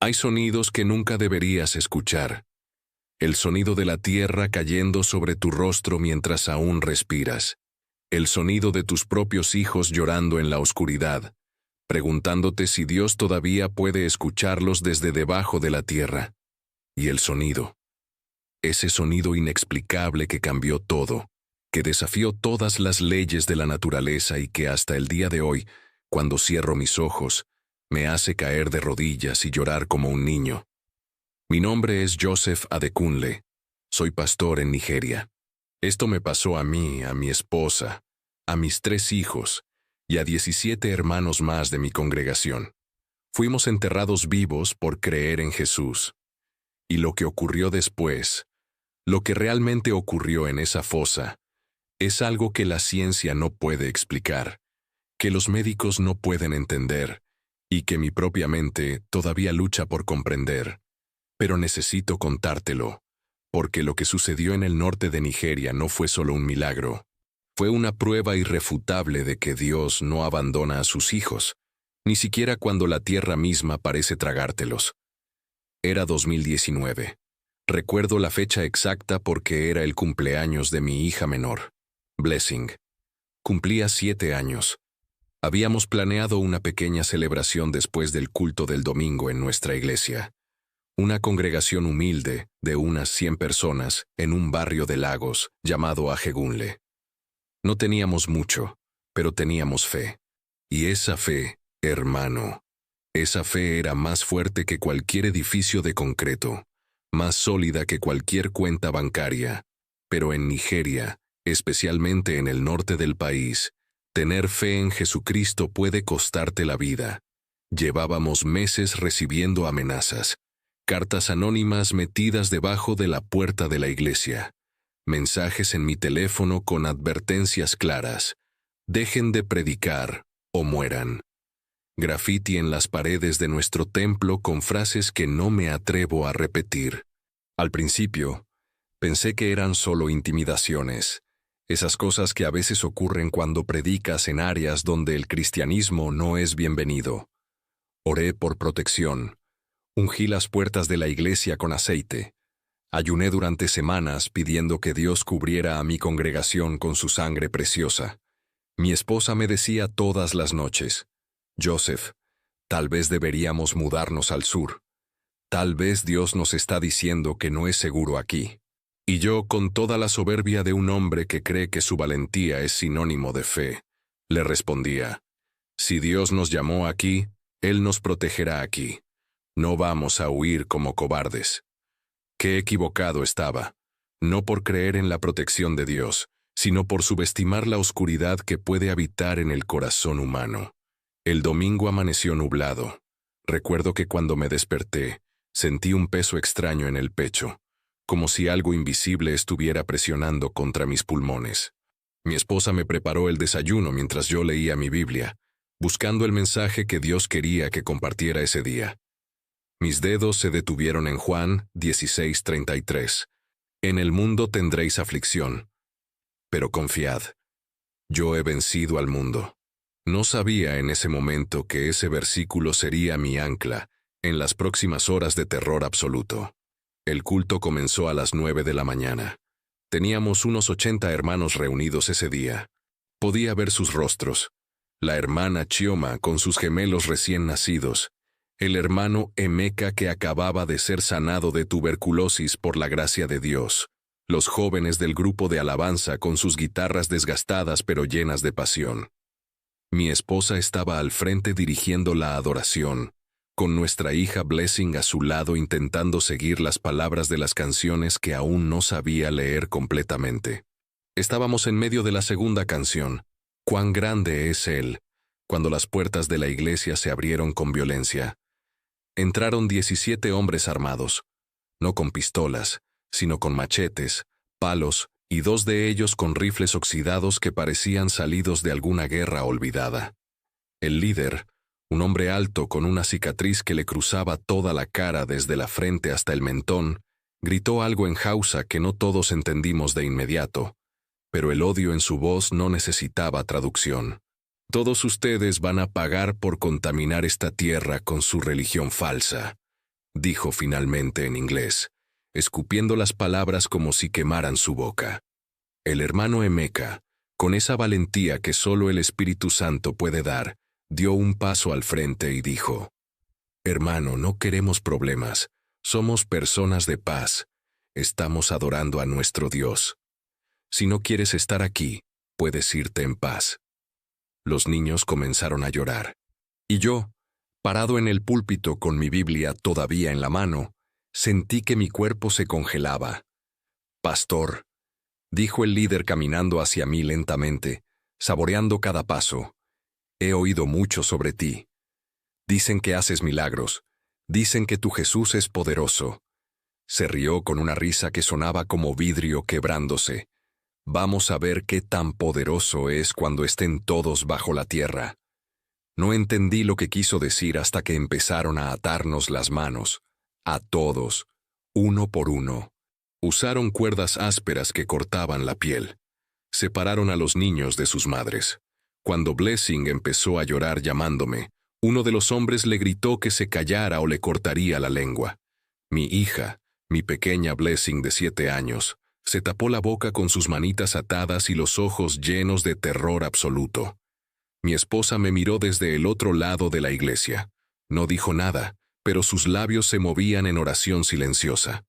Hay sonidos que nunca deberías escuchar. El sonido de la tierra cayendo sobre tu rostro mientras aún respiras. El sonido de tus propios hijos llorando en la oscuridad, preguntándote si Dios todavía puede escucharlos desde debajo de la tierra. Y el sonido. Ese sonido inexplicable que cambió todo, que desafió todas las leyes de la naturaleza y que hasta el día de hoy, cuando cierro mis ojos, me hace caer de rodillas y llorar como un niño. Mi nombre es Joseph Adekunle. Soy pastor en Nigeria. Esto me pasó a mí, a mi esposa, a mis 3 hijos y a 17 hermanos más de mi congregación. Fuimos enterrados vivos por creer en Jesús. Y lo que ocurrió después, lo que realmente ocurrió en esa fosa, es algo que la ciencia no puede explicar, que los médicos no pueden entender, y que mi propia mente todavía lucha por comprender. Pero necesito contártelo, porque lo que sucedió en el norte de Nigeria no fue solo un milagro. Fue una prueba irrefutable de que Dios no abandona a sus hijos, ni siquiera cuando la tierra misma parece tragártelos. Era 2019. Recuerdo la fecha exacta porque era el cumpleaños de mi hija menor, Blessing. Cumplía 7 años. Habíamos planeado una pequeña celebración después del culto del domingo en nuestra iglesia. Una congregación humilde de unas 100 personas en un barrio de Lagos llamado Ajegunle. No teníamos mucho, pero teníamos fe. Y esa fe, hermano, esa fe era más fuerte que cualquier edificio de concreto, más sólida que cualquier cuenta bancaria. Pero en Nigeria, especialmente en el norte del país, tener fe en Jesucristo puede costarte la vida. Llevábamos meses recibiendo amenazas, cartas anónimas metidas debajo de la puerta de la iglesia, mensajes en mi teléfono con advertencias claras: dejen de predicar o mueran. Grafiti en las paredes de nuestro templo con frases que no me atrevo a repetir. Al principio, pensé que eran solo intimidaciones, esas cosas que a veces ocurren cuando predicas en áreas donde el cristianismo no es bienvenido. Oré por protección, ungí las puertas de la iglesia con aceite, ayuné durante semanas pidiendo que Dios cubriera a mi congregación con su sangre preciosa. Mi esposa me decía todas las noches: Joseph, tal vez deberíamos mudarnos al sur. Tal vez Dios nos está diciendo que no es seguro aquí. Y yo, con toda la soberbia de un hombre que cree que su valentía es sinónimo de fe, le respondía: si Dios nos llamó aquí, Él nos protegerá aquí. No vamos a huir como cobardes. Qué equivocado estaba, no por creer en la protección de Dios, sino por subestimar la oscuridad que puede habitar en el corazón humano. El domingo amaneció nublado. Recuerdo que cuando me desperté, sentí un peso extraño en el pecho, como si algo invisible estuviera presionando contra mis pulmones. Mi esposa me preparó el desayuno mientras yo leía mi Biblia, buscando el mensaje que Dios quería que compartiera ese día. Mis dedos se detuvieron en Juan 16:33. En el mundo tendréis aflicción, pero confiad, yo he vencido al mundo. No sabía en ese momento que ese versículo sería mi ancla en las próximas horas de terror absoluto. El culto comenzó a las 9 de la mañana. Teníamos unos 80 hermanos reunidos ese día. Podía ver sus rostros. La hermana Chioma con sus gemelos recién nacidos. El hermano Emeka que acababa de ser sanado de tuberculosis por la gracia de Dios. Los jóvenes del grupo de alabanza con sus guitarras desgastadas pero llenas de pasión. Mi esposa estaba al frente dirigiendo la adoración, con nuestra hija Blessing a su lado intentando seguir las palabras de las canciones que aún no sabía leer completamente. Estábamos en medio de la segunda canción, «Cuán grande es Él», cuando las puertas de la iglesia se abrieron con violencia. Entraron 17 hombres armados, no con pistolas, sino con machetes, palos, y 2 de ellos con rifles oxidados que parecían salidos de alguna guerra olvidada. El líder, un hombre alto con una cicatriz que le cruzaba toda la cara desde la frente hasta el mentón, gritó algo en Hausa que no todos entendimos de inmediato, pero el odio en su voz no necesitaba traducción. Todos ustedes van a pagar por contaminar esta tierra con su religión falsa. dijo finalmente en inglés, escupiendo las palabras como si quemaran su boca. El hermano Emeka, con esa valentía que solo el Espíritu Santo puede dar, dio un paso al frente y dijo: «Hermano, no queremos problemas, somos personas de paz, estamos adorando a nuestro Dios. Si no quieres estar aquí, puedes irte en paz». Los niños comenzaron a llorar. Y yo, parado en el púlpito con mi Biblia todavía en la mano, sentí que mi cuerpo se congelaba. «Pastor», dijo el líder caminando hacia mí lentamente, saboreando cada paso, «he oído mucho sobre ti. Dicen que haces milagros, dicen que tu Jesús es poderoso». Se rió con una risa que sonaba como vidrio quebrándose. «Vamos a ver qué tan poderoso es cuando estén todos bajo la tierra». No entendí lo que quiso decir hasta que empezaron a atarnos las manos, a todos, uno por uno. Usaron cuerdas ásperas que cortaban la piel. Separaron a los niños de sus madres. Cuando Blessing empezó a llorar llamándome, uno de los hombres le gritó que se callara o le cortaría la lengua. Mi hija, mi pequeña Blessing de 7 años, se tapó la boca con sus manitas atadas y los ojos llenos de terror absoluto. Mi esposa me miró desde el otro lado de la iglesia. No dijo nada, pero sus labios se movían en oración silenciosa.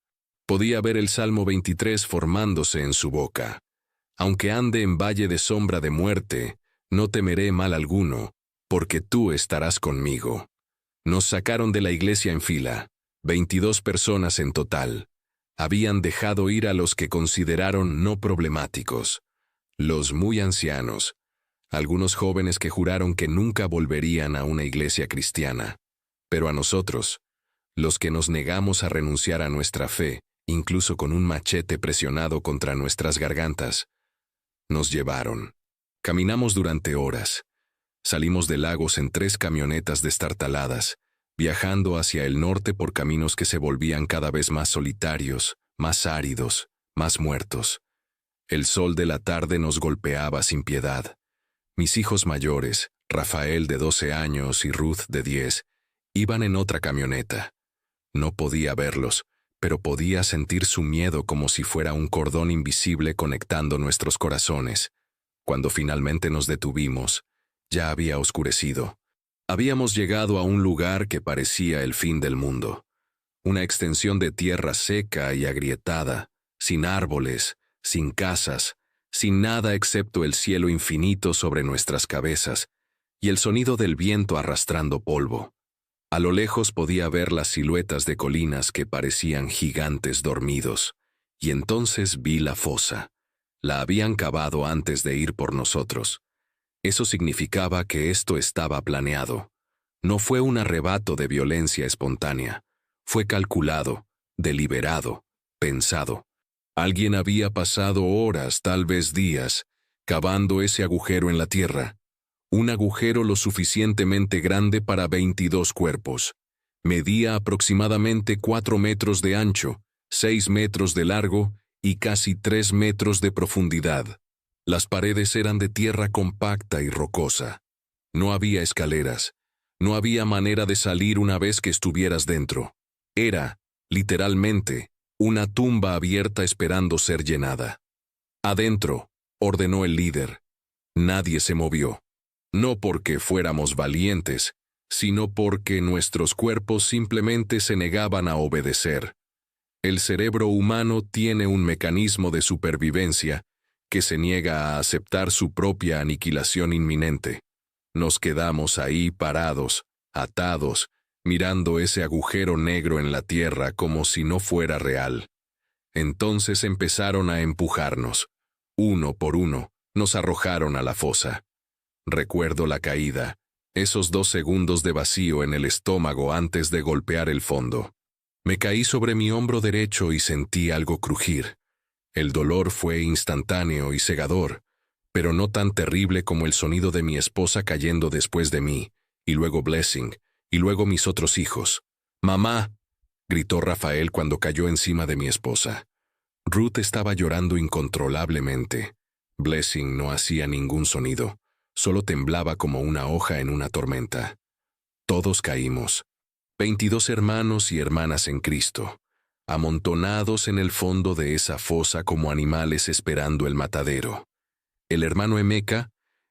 Podía ver el Salmo 23 formándose en su boca. «Aunque ande en valle de sombra de muerte, no temeré mal alguno, porque tú estarás conmigo». Nos sacaron de la iglesia en fila, 22 personas en total. Habían dejado ir a los que consideraron no problemáticos, los muy ancianos, algunos jóvenes que juraron que nunca volverían a una iglesia cristiana. Pero a nosotros, los que nos negamos a renunciar a nuestra fe, incluso con un machete presionado contra nuestras gargantas, nos llevaron. Caminamos durante horas. Salimos de Lagos en 3 camionetas destartaladas, viajando hacia el norte por caminos que se volvían cada vez más solitarios, más áridos, más muertos. El sol de la tarde nos golpeaba sin piedad. Mis hijos mayores, Rafael de 12 años y Ruth de 10, iban en otra camioneta. No podía verlos, pero podía sentir su miedo como si fuera un cordón invisible conectando nuestros corazones. Cuando finalmente nos detuvimos, ya había oscurecido. Habíamos llegado a un lugar que parecía el fin del mundo. Una extensión de tierra seca y agrietada, sin árboles, sin casas, sin nada excepto el cielo infinito sobre nuestras cabezas y el sonido del viento arrastrando polvo. A lo lejos podía ver las siluetas de colinas que parecían gigantes dormidos, y entonces vi la fosa. La habían cavado antes de ir por nosotros. Eso significaba que esto estaba planeado. No fue un arrebato de violencia espontánea. Fue calculado, deliberado, pensado. Alguien había pasado horas, tal vez días, cavando ese agujero en la tierra. Un agujero lo suficientemente grande para 22 cuerpos. Medía aproximadamente 4 metros de ancho, 6 metros de largo y casi 3 metros de profundidad. Las paredes eran de tierra compacta y rocosa. No había escaleras. No había manera de salir una vez que estuvieras dentro. Era, literalmente, una tumba abierta esperando ser llenada. «Adentro», ordenó el líder. Nadie se movió. No porque fuéramos valientes, sino porque nuestros cuerpos simplemente se negaban a obedecer. El cerebro humano tiene un mecanismo de supervivencia que se niega a aceptar su propia aniquilación inminente. Nos quedamos ahí parados, atados, mirando ese agujero negro en la tierra como si no fuera real. Entonces empezaron a empujarnos. Uno por uno, nos arrojaron a la fosa. Recuerdo la caída, esos 2 segundos de vacío en el estómago antes de golpear el fondo. Me caí sobre mi hombro derecho y sentí algo crujir. El dolor fue instantáneo y cegador, pero no tan terrible como el sonido de mi esposa cayendo después de mí, y luego Blessing, y luego mis otros hijos. «¡Mamá!», gritó Rafael cuando cayó encima de mi esposa. Ruth estaba llorando incontrolablemente. Blessing no hacía ningún sonido, solo temblaba como una hoja en una tormenta. Todos caímos. 22 hermanos y hermanas en Cristo, amontonados en el fondo de esa fosa como animales esperando el matadero. El hermano Emeka,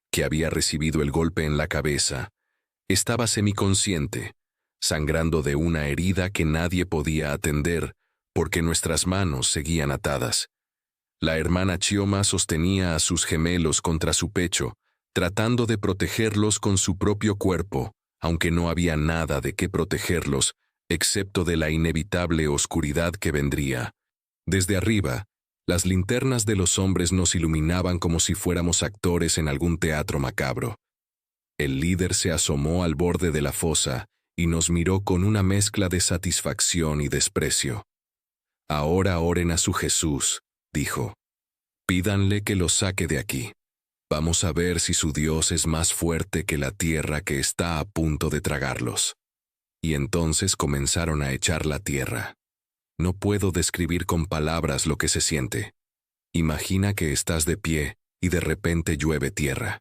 que había recibido el golpe en la cabeza, estaba semiconsciente, sangrando de una herida que nadie podía atender porque nuestras manos seguían atadas. La hermana Chioma sostenía a sus gemelos contra su pecho, tratando de protegerlos con su propio cuerpo, aunque no había nada de qué protegerlos, excepto de la inevitable oscuridad que vendría. Desde arriba, las linternas de los hombres nos iluminaban como si fuéramos actores en algún teatro macabro. El líder se asomó al borde de la fosa y nos miró con una mezcla de satisfacción y desprecio. «Ahora oren a su Jesús», dijo. «Pídanle que los saque de aquí. Vamos a ver si su Dios es más fuerte que la tierra que está a punto de tragarlos». Y entonces comenzaron a echar la tierra. No puedo describir con palabras lo que se siente. Imagina que estás de pie y de repente llueve tierra.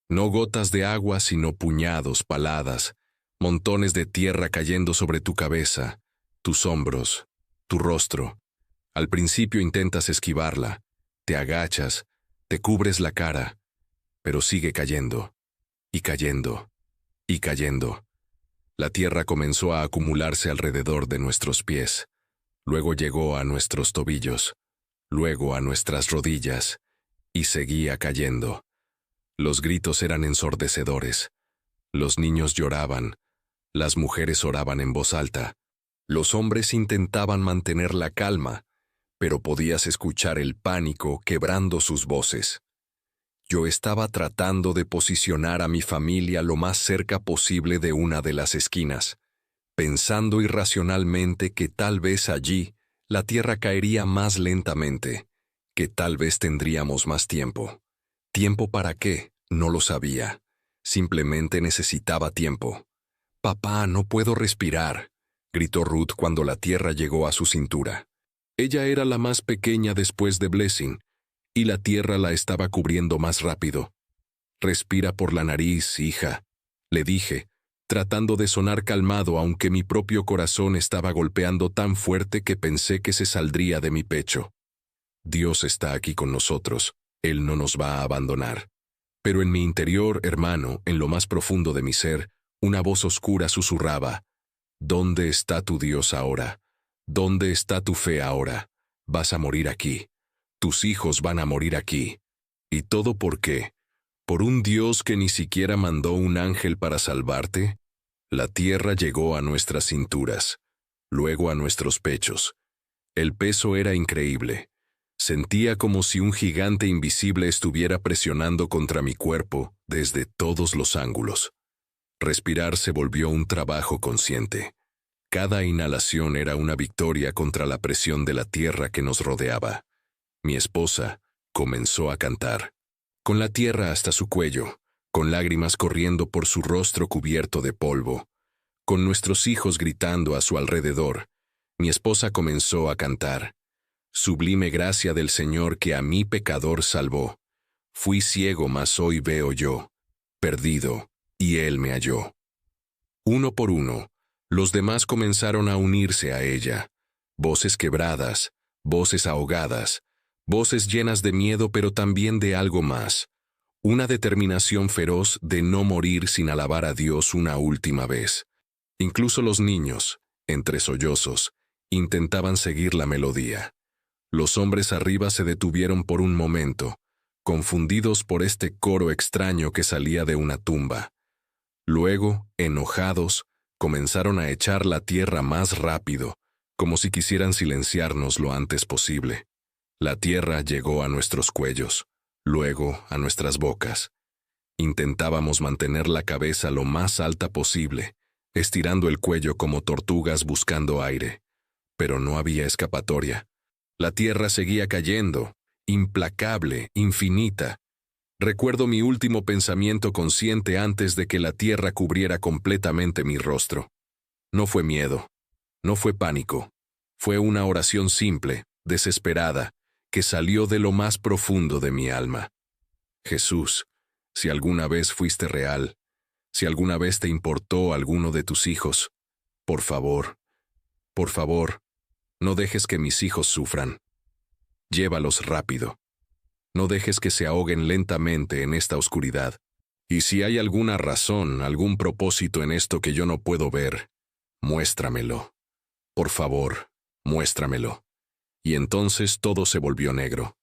No gotas de agua, sino puñados, paladas, montones de tierra cayendo sobre tu cabeza, tus hombros, tu rostro. Al principio intentas esquivarla, te agachas, te cubres la cara, pero sigue cayendo, y cayendo, y cayendo. La tierra comenzó a acumularse alrededor de nuestros pies, luego llegó a nuestros tobillos, luego a nuestras rodillas, y seguía cayendo. Los gritos eran ensordecedores. Los niños lloraban, las mujeres oraban en voz alta, los hombres intentaban mantener la calma, pero podías escuchar el pánico quebrando sus voces. Yo estaba tratando de posicionar a mi familia lo más cerca posible de una de las esquinas, pensando irracionalmente que tal vez allí la tierra caería más lentamente, que tal vez tendríamos más tiempo. ¿Tiempo para qué? No lo sabía. Simplemente necesitaba tiempo. «Papá, no puedo respirar», gritó Ruth cuando la tierra llegó a su cintura. Ella era la más pequeña después de Blessing, y la tierra la estaba cubriendo más rápido. «Respira por la nariz, hija», le dije, tratando de sonar calmado aunque mi propio corazón estaba golpeando tan fuerte que pensé que se saldría de mi pecho. «Dios está aquí con nosotros, Él no nos va a abandonar». Pero en mi interior, hermano, en lo más profundo de mi ser, una voz oscura susurraba: «¿Dónde está tu Dios ahora? ¿Dónde está tu fe ahora? Vas a morir aquí. Tus hijos van a morir aquí». ¿Y todo por qué? ¿Por un Dios que ni siquiera mandó un ángel para salvarte? La tierra llegó a nuestras cinturas, luego a nuestros pechos. El peso era increíble. Sentía como si un gigante invisible estuviera presionando contra mi cuerpo desde todos los ángulos. Respirar se volvió un trabajo consciente. Cada inhalación era una victoria contra la presión de la tierra que nos rodeaba. Mi esposa comenzó a cantar, con la tierra hasta su cuello, con lágrimas corriendo por su rostro cubierto de polvo, con nuestros hijos gritando a su alrededor. Mi esposa comenzó a cantar: «Sublime gracia del Señor que a mí pecador salvó. Fui ciego, mas hoy veo yo, perdido, y Él me halló». Uno por uno, los demás comenzaron a unirse a ella. Voces quebradas, voces ahogadas, voces llenas de miedo pero también de algo más. Una determinación feroz de no morir sin alabar a Dios una última vez. Incluso los niños, entre sollozos, intentaban seguir la melodía. Los hombres arriba se detuvieron por un momento, confundidos por este coro extraño que salía de una tumba. Luego, enojados, comenzaron a echar la tierra más rápido, como si quisieran silenciarnos lo antes posible. La tierra llegó a nuestros cuellos, luego a nuestras bocas. Intentábamos mantener la cabeza lo más alta posible, estirando el cuello como tortugas buscando aire. Pero no había escapatoria. La tierra seguía cayendo, implacable, infinita. Recuerdo mi último pensamiento consciente antes de que la tierra cubriera completamente mi rostro. No fue miedo, no fue pánico, fue una oración simple, desesperada, que salió de lo más profundo de mi alma. Jesús, si alguna vez fuiste real, si alguna vez te importó alguno de tus hijos, Por favor, no dejes que mis hijos sufran. Llévalos rápido. No dejes que se ahoguen lentamente en esta oscuridad. Y si hay alguna razón, algún propósito en esto que yo no puedo ver, muéstramelo. Por favor, muéstramelo. Y entonces todo se volvió negro.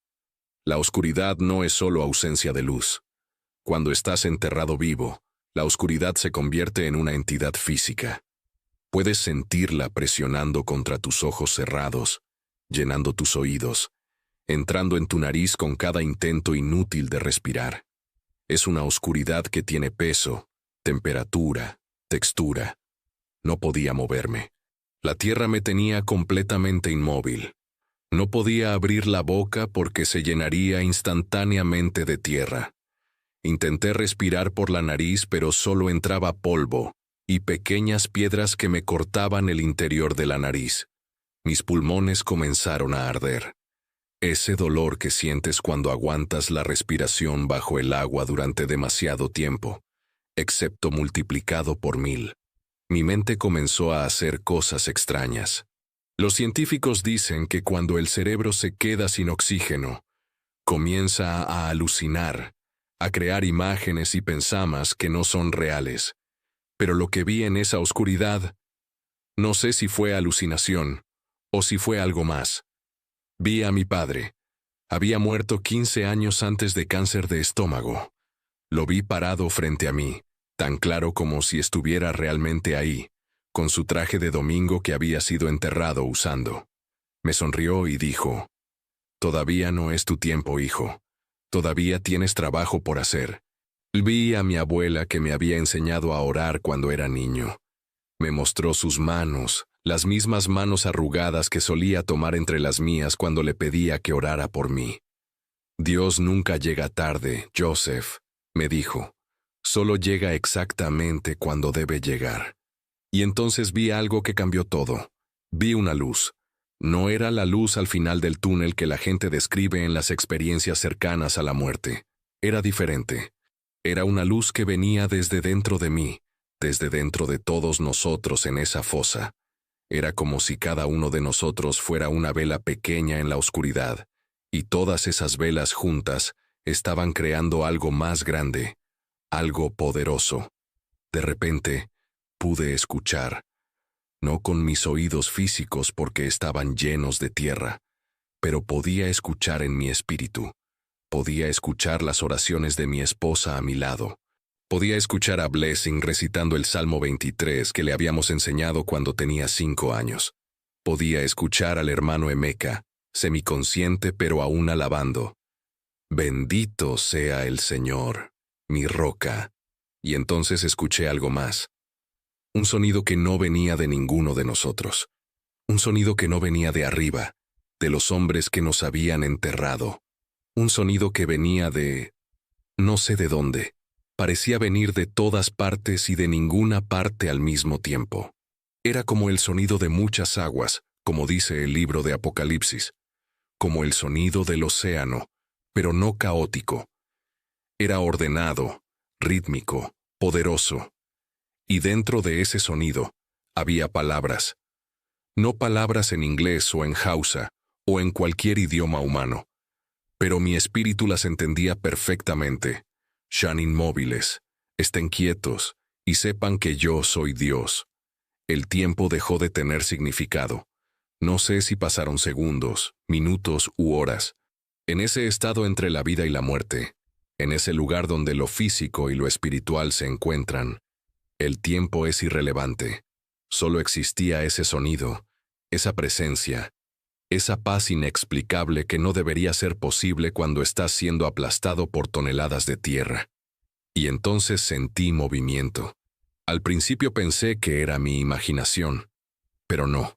La oscuridad no es solo ausencia de luz. Cuando estás enterrado vivo, la oscuridad se convierte en una entidad física. Puedes sentirla presionando contra tus ojos cerrados, llenando tus oídos, entrando en tu nariz con cada intento inútil de respirar. Es una oscuridad que tiene peso, temperatura, textura. No podía moverme. La tierra me tenía completamente inmóvil. No podía abrir la boca porque se llenaría instantáneamente de tierra. Intenté respirar por la nariz, pero solo entraba polvo y pequeñas piedras que me cortaban el interior de la nariz. Mis pulmones comenzaron a arder. Ese dolor que sientes cuando aguantas la respiración bajo el agua durante demasiado tiempo, excepto multiplicado por 1000. Mi mente comenzó a hacer cosas extrañas. Los científicos dicen que cuando el cerebro se queda sin oxígeno, comienza a alucinar, a crear imágenes y pensamas que no son reales. Pero lo que vi en esa oscuridad, no sé si fue alucinación o si fue algo más. Vi a mi padre. Había muerto 15 años antes de cáncer de estómago. Lo vi parado frente a mí, tan claro como si estuviera realmente ahí, con su traje de domingo que había sido enterrado usando. Me sonrió y dijo: «Todavía no es tu tiempo, hijo. Todavía tienes trabajo por hacer». Vi a mi abuela que me había enseñado a orar cuando era niño. Me mostró sus manos, las mismas manos arrugadas que solía tomar entre las mías cuando le pedía que orara por mí. «Dios nunca llega tarde, Joseph», me dijo. «Solo llega exactamente cuando debe llegar». Y entonces vi algo que cambió todo. Vi una luz. No era la luz al final del túnel que la gente describe en las experiencias cercanas a la muerte. Era diferente. Era una luz que venía desde dentro de mí, desde dentro de todos nosotros en esa fosa. Era como si cada uno de nosotros fuera una vela pequeña en la oscuridad, y todas esas velas juntas estaban creando algo más grande, algo poderoso. De repente, pude escuchar, no con mis oídos físicos porque estaban llenos de tierra, pero podía escuchar en mi espíritu. Podía escuchar las oraciones de mi esposa a mi lado. Podía escuchar a Blessing recitando el Salmo 23 que le habíamos enseñado cuando tenía 5 años. Podía escuchar al hermano Emeka, semiconsciente pero aún alabando: «Bendito sea el Señor, mi roca». Y entonces escuché algo más. Un sonido que no venía de ninguno de nosotros. Un sonido que no venía de arriba, de los hombres que nos habían enterrado. Un sonido que venía de... no sé de dónde. Parecía venir de todas partes y de ninguna parte al mismo tiempo. Era como el sonido de muchas aguas, como dice el libro de Apocalipsis. Como el sonido del océano, pero no caótico. Era ordenado, rítmico, poderoso. Y dentro de ese sonido había palabras. No palabras en inglés o en Hausa o en cualquier idioma humano. Pero mi espíritu las entendía perfectamente. Sean inmóviles, estén quietos y sepan que yo soy Dios. El tiempo dejó de tener significado. No sé si pasaron segundos, minutos u horas. En ese estado entre la vida y la muerte, en ese lugar donde lo físico y lo espiritual se encuentran, el tiempo es irrelevante. Solo existía ese sonido, esa presencia, esa paz inexplicable que no debería ser posible cuando estás siendo aplastado por toneladas de tierra. Y entonces sentí movimiento. Al principio pensé que era mi imaginación, pero no.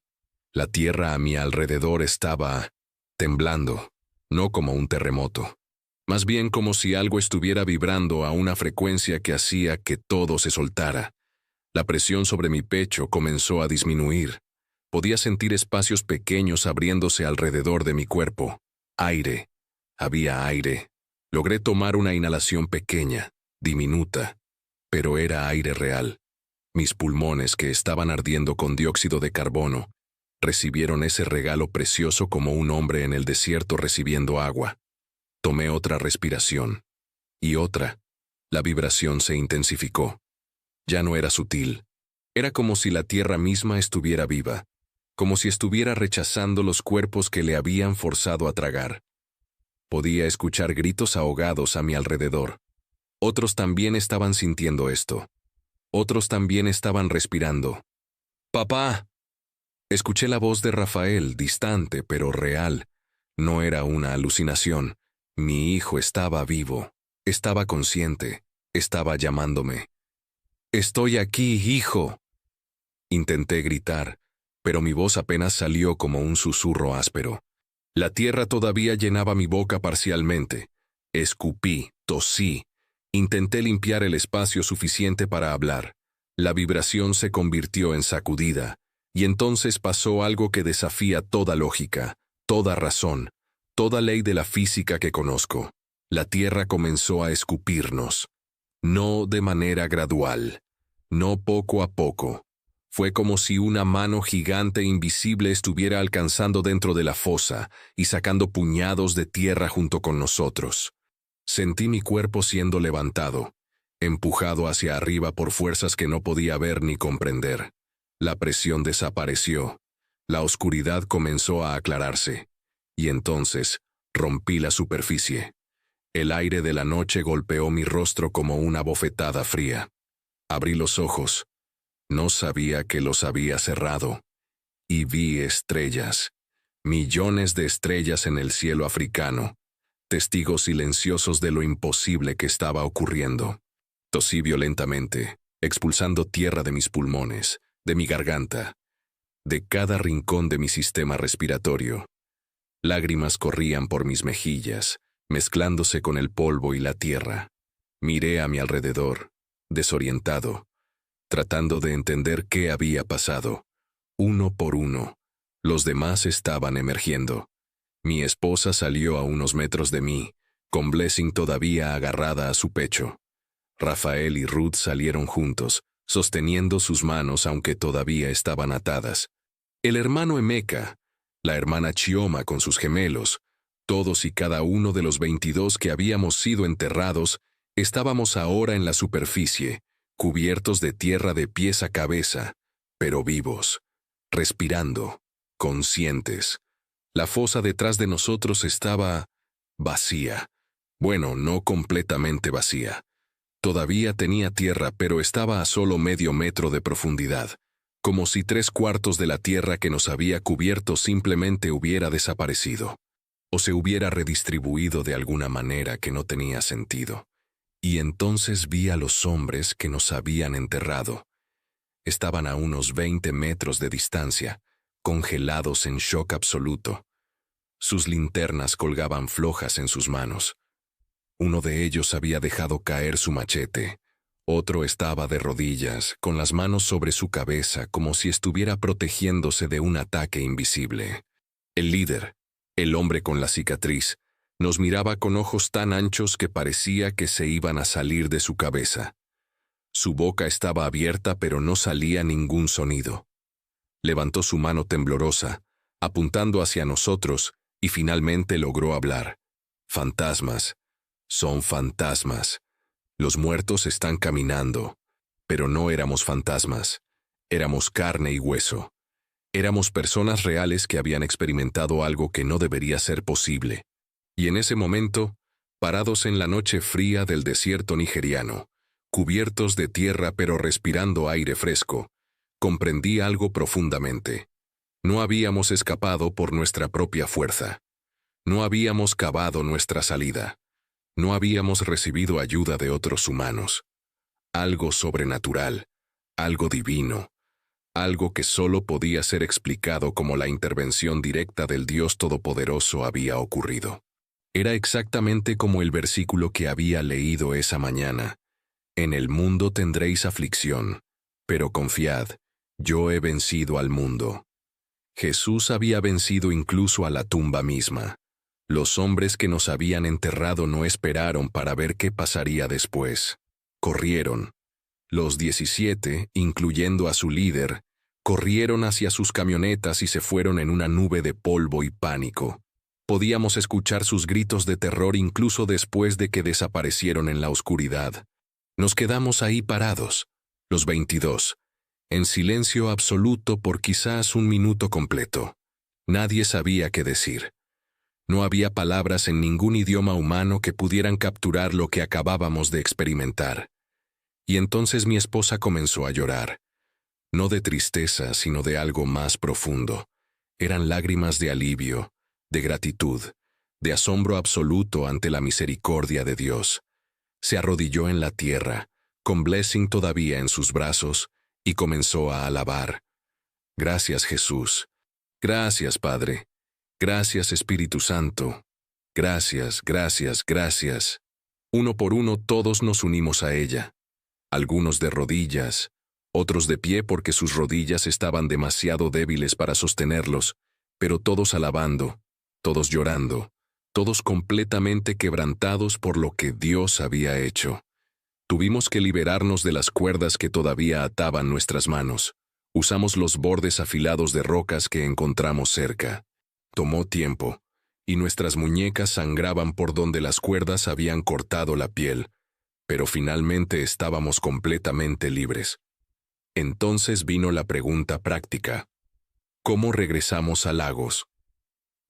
La tierra a mi alrededor estaba temblando, no como un terremoto. Más bien como si algo estuviera vibrando a una frecuencia que hacía que todo se soltara. La presión sobre mi pecho comenzó a disminuir. Podía sentir espacios pequeños abriéndose alrededor de mi cuerpo. Aire. Había aire. Logré tomar una inhalación pequeña, diminuta, pero era aire real. Mis pulmones, que estaban ardiendo con dióxido de carbono, recibieron ese regalo precioso como un hombre en el desierto recibiendo agua. Tomé otra respiración. Y otra. La vibración se intensificó. Ya no era sutil. Era como si la tierra misma estuviera viva, como si estuviera rechazando los cuerpos que le habían forzado a tragar. Podía escuchar gritos ahogados a mi alrededor. Otros también estaban sintiendo esto. Otros también estaban respirando. ¡Papá! Escuché la voz de Rafael, distante pero real. No era una alucinación. Mi hijo estaba vivo. Estaba consciente. Estaba llamándome. «Estoy aquí, hijo». Intenté gritar, pero mi voz apenas salió como un susurro áspero. La tierra todavía llenaba mi boca parcialmente. Escupí, tosí. Intenté limpiar el espacio suficiente para hablar. La vibración se convirtió en sacudida, y entonces pasó algo que desafía toda lógica, toda razón, toda ley de la física que conozco. La tierra comenzó a escupirnos. No de manera gradual, no poco a poco. Fue como si una mano gigante e invisible estuviera alcanzando dentro de la fosa y sacando puñados de tierra junto con nosotros. Sentí mi cuerpo siendo levantado, empujado hacia arriba por fuerzas que no podía ver ni comprender. La presión desapareció, la oscuridad comenzó a aclararse, y entonces rompí la superficie. El aire de la noche golpeó mi rostro como una bofetada fría. Abrí los ojos. No sabía que los había cerrado. Y vi estrellas. Millones de estrellas en el cielo africano. Testigos silenciosos de lo imposible que estaba ocurriendo. Tosí violentamente, expulsando tierra de mis pulmones, de mi garganta, de cada rincón de mi sistema respiratorio. Lágrimas corrían por mis mejillas, mezclándose con el polvo y la tierra. Miré a mi alrededor, desorientado, tratando de entender qué había pasado. Uno por uno, los demás estaban emergiendo. Mi esposa salió a unos metros de mí, con Blessing todavía agarrada a su pecho. Rafael y Ruth salieron juntos, sosteniendo sus manos aunque todavía estaban atadas. El hermano Emeka, la hermana Chioma con sus gemelos, todos y cada uno de los 22 que habíamos sido enterrados, estábamos ahora en la superficie, cubiertos de tierra de pies a cabeza, pero vivos, respirando, conscientes. La fosa detrás de nosotros estaba vacía. Bueno, no completamente vacía. Todavía tenía tierra, pero estaba a solo medio metro de profundidad, como si 3/4 de la tierra que nos había cubierto simplemente hubiera desaparecido, o se hubiera redistribuido de alguna manera que no tenía sentido. Y entonces vi a los hombres que nos habían enterrado. Estaban a unos 20 metros de distancia, congelados en shock absoluto. Sus linternas colgaban flojas en sus manos. Uno de ellos había dejado caer su machete. Otro estaba de rodillas, con las manos sobre su cabeza, como si estuviera protegiéndose de un ataque invisible. El líder, el hombre con la cicatriz, nos miraba con ojos tan anchos que parecía que se iban a salir de su cabeza. Su boca estaba abierta, pero no salía ningún sonido. Levantó su mano temblorosa, apuntando hacia nosotros, y finalmente logró hablar. Fantasmas. Son fantasmas. Los muertos están caminando. Pero no éramos fantasmas. Éramos carne y hueso. Éramos personas reales que habían experimentado algo que no debería ser posible. Y en ese momento, parados en la noche fría del desierto nigeriano, cubiertos de tierra pero respirando aire fresco, comprendí algo profundamente. No habíamos escapado por nuestra propia fuerza. No habíamos cavado nuestra salida. No habíamos recibido ayuda de otros humanos. Algo sobrenatural, algo divino, algo que solo podía ser explicado como la intervención directa del Dios Todopoderoso había ocurrido. Era exactamente como el versículo que había leído esa mañana. En el mundo tendréis aflicción, pero confiad, yo he vencido al mundo. Jesús había vencido incluso a la tumba misma. Los hombres que nos habían enterrado no esperaron para ver qué pasaría después. Corrieron. Los 17, incluyendo a su líder, corrieron hacia sus camionetas y se fueron en una nube de polvo y pánico. Podíamos escuchar sus gritos de terror incluso después de que desaparecieron en la oscuridad. Nos quedamos ahí parados, los 22, en silencio absoluto por quizás un minuto completo. Nadie sabía qué decir. No había palabras en ningún idioma humano que pudieran capturar lo que acabábamos de experimentar. Y entonces mi esposa comenzó a llorar. No de tristeza, sino de algo más profundo. Eran lágrimas de alivio, de gratitud, de asombro absoluto ante la misericordia de Dios. Se arrodilló en la tierra, con Blessing todavía en sus brazos, y comenzó a alabar. Gracias, Jesús. Gracias, Padre. Gracias, Espíritu Santo. Gracias, gracias, gracias. Uno por uno todos nos unimos a ella. Algunos de rodillas, otros de pie porque sus rodillas estaban demasiado débiles para sostenerlos, pero todos alabando, todos llorando, todos completamente quebrantados por lo que Dios había hecho. Tuvimos que liberarnos de las cuerdas que todavía ataban nuestras manos. Usamos los bordes afilados de rocas que encontramos cerca. Tomó tiempo, y nuestras muñecas sangraban por donde las cuerdas habían cortado la piel, pero finalmente estábamos completamente libres. Entonces vino la pregunta práctica. ¿Cómo regresamos a Lagos?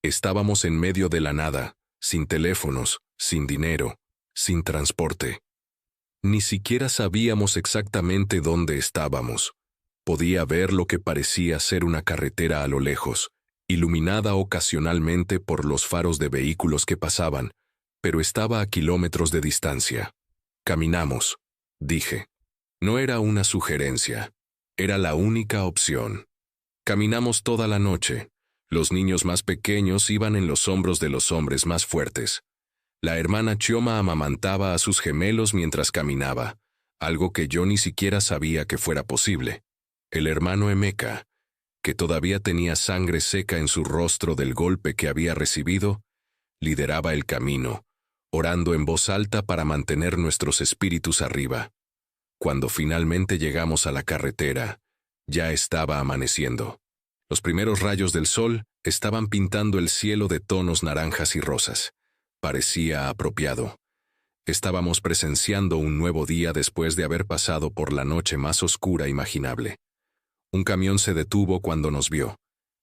Estábamos en medio de la nada, sin teléfonos, sin dinero, sin transporte. Ni siquiera sabíamos exactamente dónde estábamos. Podía ver lo que parecía ser una carretera a lo lejos, iluminada ocasionalmente por los faros de vehículos que pasaban, pero estaba a kilómetros de distancia. Caminamos, dije. No era una sugerencia, era la única opción. Caminamos toda la noche. Los niños más pequeños iban en los hombros de los hombres más fuertes. La hermana Chioma amamantaba a sus gemelos mientras caminaba, algo que yo ni siquiera sabía que fuera posible. El hermano Emeka, que todavía tenía sangre seca en su rostro del golpe que había recibido, lideraba el camino, orando en voz alta para mantener nuestros espíritus arriba. Cuando finalmente llegamos a la carretera, ya estaba amaneciendo. Los primeros rayos del sol estaban pintando el cielo de tonos naranjas y rosas. Parecía apropiado. Estábamos presenciando un nuevo día después de haber pasado por la noche más oscura imaginable. Un camión se detuvo cuando nos vio.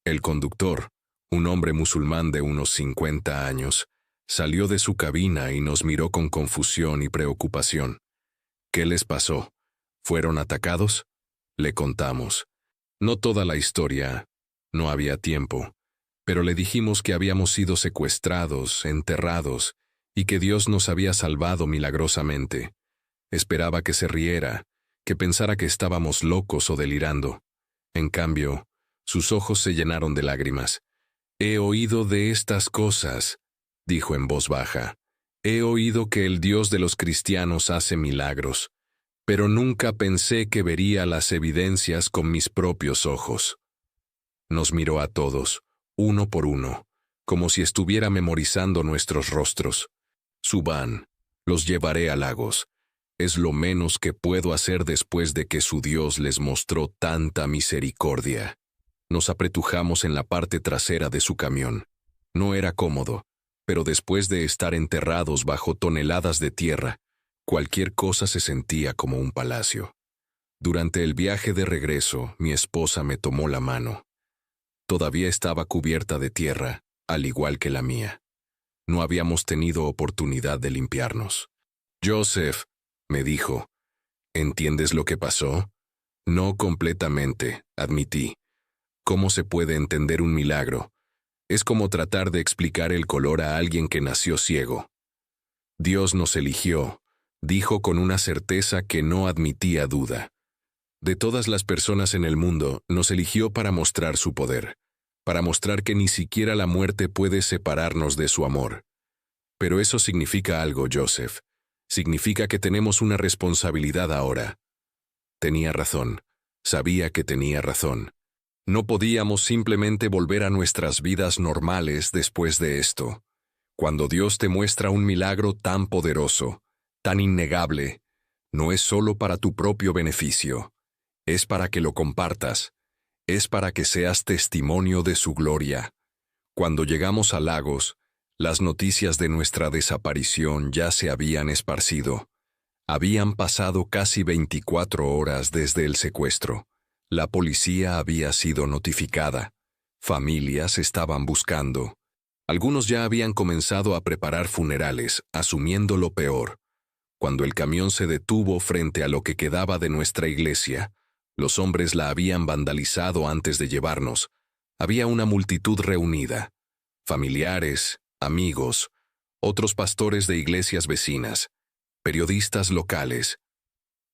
El conductor, un hombre musulmán de unos 50 años, salió de su cabina y nos miró con confusión y preocupación. ¿Qué les pasó? ¿Fueron atacados? Le contamos. No toda la historia, no había tiempo, pero le dijimos que habíamos sido secuestrados, enterrados, y que Dios nos había salvado milagrosamente. Esperaba que se riera, que pensara que estábamos locos o delirando. En cambio, sus ojos se llenaron de lágrimas. «He oído de estas cosas», dijo en voz baja. «He oído que el Dios de los cristianos hace milagros, pero nunca pensé que vería las evidencias con mis propios ojos». Nos miró a todos, uno por uno, como si estuviera memorizando nuestros rostros. «Suban, los llevaré a Lagos. Es lo menos que puedo hacer después de que su Dios les mostró tanta misericordia». Nos apretujamos en la parte trasera de su camión. No era cómodo, pero después de estar enterrados bajo toneladas de tierra, cualquier cosa se sentía como un palacio. Durante el viaje de regreso, mi esposa me tomó la mano. Todavía estaba cubierta de tierra, al igual que la mía. No habíamos tenido oportunidad de limpiarnos. «Joseph», me dijo, «¿entiendes lo que pasó?» «No completamente», admití. ¿Cómo se puede entender un milagro? Es como tratar de explicar el color a alguien que nació ciego. «Dios nos eligió», dijo con una certeza que no admitía duda. «De todas las personas en el mundo, nos eligió para mostrar su poder, para mostrar que ni siquiera la muerte puede separarnos de su amor. Pero eso significa algo, Joseph. Significa que tenemos una responsabilidad ahora». Tenía razón. Sabía que tenía razón. No podíamos simplemente volver a nuestras vidas normales después de esto. Cuando Dios te muestra un milagro tan poderoso, tan innegable, No es solo para tu propio beneficio. Es para que lo compartas. Es para que seas testimonio de su gloria. Cuando llegamos a Lagos, las noticias de nuestra desaparición ya se habían esparcido. Habían pasado casi 24 horas desde el secuestro. La policía había sido notificada. Familias estaban buscando. Algunos ya habían comenzado a preparar funerales, asumiendo lo peor. Cuando el camión se detuvo frente a lo que quedaba de nuestra iglesia, los hombres la habían vandalizado antes de llevarnos. Había una multitud reunida. Familiares, amigos, otros pastores de iglesias vecinas, periodistas locales,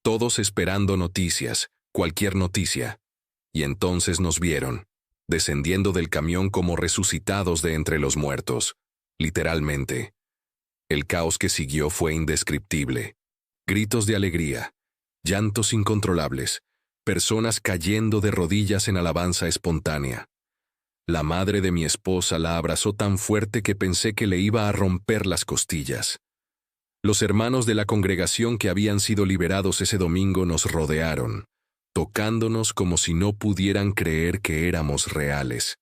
todos esperando noticias, cualquier noticia. Y entonces nos vieron, descendiendo del camión como resucitados de entre los muertos, literalmente. El caos que siguió fue indescriptible. Gritos de alegría, llantos incontrolables, personas cayendo de rodillas en alabanza espontánea. La madre de mi esposa la abrazó tan fuerte que pensé que le iba a romper las costillas. Los hermanos de la congregación que habían sido liberados ese domingo nos rodearon, tocándonos como si no pudieran creer que éramos reales.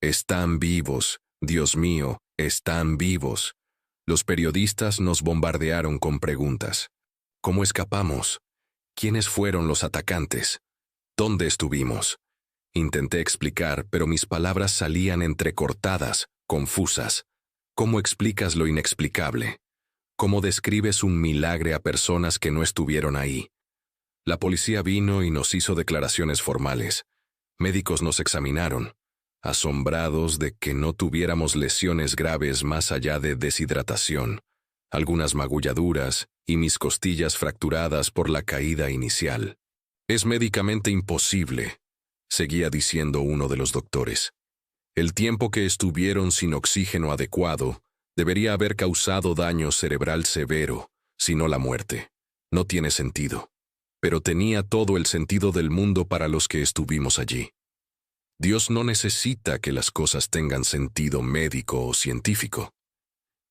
Están vivos, Dios mío, están vivos. Los periodistas nos bombardearon con preguntas. ¿Cómo escapamos? ¿Quiénes fueron los atacantes? ¿Dónde estuvimos? Intenté explicar, pero mis palabras salían entrecortadas, confusas. ¿Cómo explicas lo inexplicable? ¿Cómo describes un milagro a personas que no estuvieron ahí? La policía vino y nos hizo declaraciones formales. Médicos nos examinaron, asombrados de que no tuviéramos lesiones graves más allá de deshidratación, algunas magulladuras y mis costillas fracturadas por la caída inicial. Es médicamente imposible, seguía diciendo uno de los doctores. El tiempo que estuvieron sin oxígeno adecuado debería haber causado daño cerebral severo, si no la muerte. No tiene sentido. Pero tenía todo el sentido del mundo para los que estuvimos allí. Dios no necesita que las cosas tengan sentido médico o científico.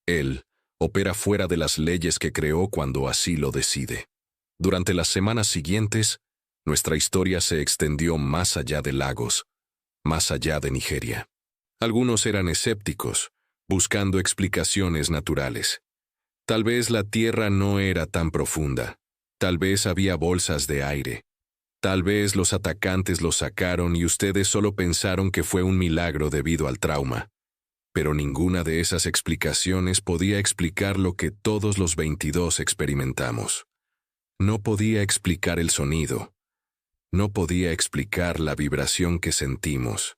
Él opera fuera de las leyes que creó cuando así lo decide. Durante las semanas siguientes, nuestra historia se extendió más allá de Lagos, más allá de Nigeria. Algunos eran escépticos, buscando explicaciones naturales. Tal vez la tierra no era tan profunda. Tal vez había bolsas de aire. Tal vez los atacantes los sacaron y ustedes solo pensaron que fue un milagro debido al trauma. Pero ninguna de esas explicaciones podía explicar lo que todos los 22 experimentamos. No podía explicar el sonido. No podía explicar la vibración que sentimos.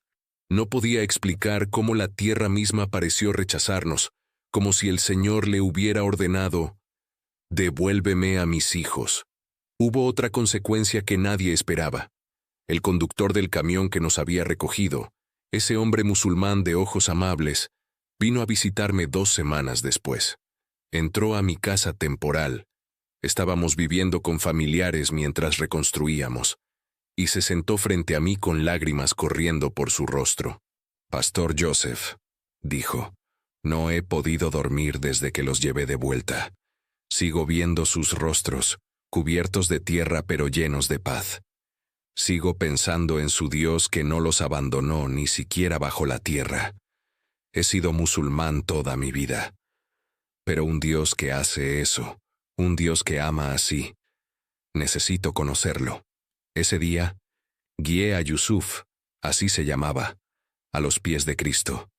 No podía explicar cómo la tierra misma pareció rechazarnos, como si el Señor le hubiera ordenado: «Devuélveme a mis hijos». Hubo otra consecuencia que nadie esperaba. El conductor del camión que nos había recogido, ese hombre musulmán de ojos amables, vino a visitarme 2 semanas después. Entró a mi casa temporal. Estábamos viviendo con familiares mientras reconstruíamos, y se sentó frente a mí con lágrimas corriendo por su rostro. «Pastor Joseph», dijo, «no he podido dormir desde que los llevé de vuelta. Sigo viendo sus rostros, cubiertos de tierra pero llenos de paz. Sigo pensando en su Dios que no los abandonó ni siquiera bajo la tierra. He sido musulmán toda mi vida. Pero un Dios que hace eso, un Dios que ama así, necesito conocerlo». Ese día, guié a Yusuf, así se llamaba, a los pies de Cristo.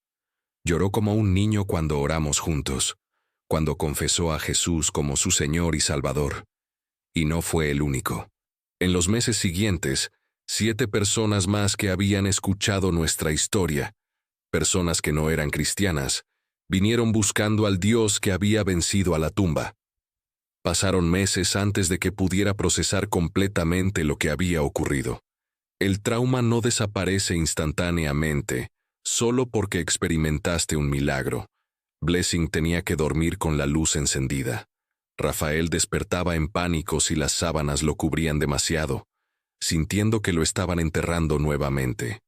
Lloró como un niño cuando oramos juntos, cuando confesó a Jesús como su Señor y Salvador. Y no fue el único. En los meses siguientes, 7 personas más que habían escuchado nuestra historia, personas que no eran cristianas, vinieron buscando al Dios que había vencido a la tumba. Pasaron meses antes de que pudiera procesar completamente lo que había ocurrido. El trauma no desaparece instantáneamente, solo porque experimentaste un milagro. Blessing tenía que dormir con la luz encendida. Rafael despertaba en pánico si las sábanas lo cubrían demasiado, sintiendo que lo estaban enterrando nuevamente.